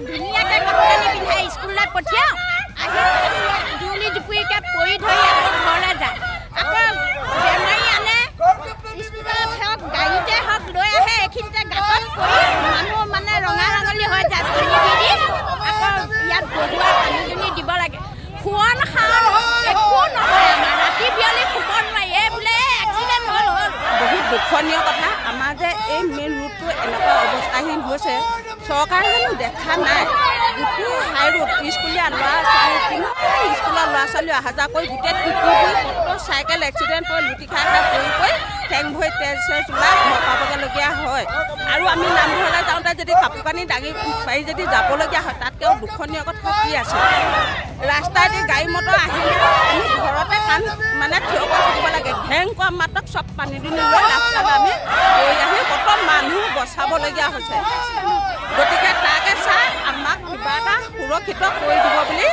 ধুনীয়াকৈ কাপোৰ কানি পিন্ধাই স্কুললৈ পঠিয়াওঁ আহি জুলি জুপুৰিকৈ পৰি ধৰি আকৌ ঘৰলৈ যায় আকৌ বেমাৰী আনে স্কুলত হওক গাড়ীতে হওক লৈ আহে এইখিনিতে গাঁতত পৰি মানুহ মানে ৰঙা ৰঙালী হৈ যায় পানী দি আকৌ ইয়াত গধুৱা পানী দুনি দিব লাগে খোৱান খাওঁ একো নহয় আমাৰ ৰাতি বিয়লি শুব নোৱাৰি এই বোলে এক্সিডেণ্ট হ'ল বহুত দুখনীয় কথা আমাৰ যে এই মেইন ৰোডটো এনেকুৱা অৱস্থাহীন হৈছে চৰকাৰে জানো দেখা নাই গোটেই হাই ৰোড স্কুলীয়া ল'ৰা ছোৱালী স্কুলৰ ল'ৰা ছোৱালী অহা যোৱা কৰি গোটেই টুকুৰবোৰ কত চাইকেল এক্সিডেণ্ট হৈ লুটি খাই পৰি ঠেং ভৰি তেজ চেজ ওলাই ঘৰ পাবগৈলগীয়া হয় আৰু আমি নামঘৰলৈ যাওঁতে যদি কাপোৰ কানি দাঙি পাৰি যদি যাবলগীয়া হয় তাতকৈও দুখনীয় কথা কি আছে ৰাস্তাইদি গাড়ী মটৰ আহিলে আমি ঘৰতে কাণ মানে থিয় কৰি থাকিব লাগে ঘেং কৰা মাত্ৰক চব পানী দুনি লৈ ৰাস্তাত আমি গৈ আহি কত মানুহ বচাবলগীয়া হৈছে গতিকে তাকে চাই আমাক কিবা এটা সুৰক্ষিত কৰি দিব বুলি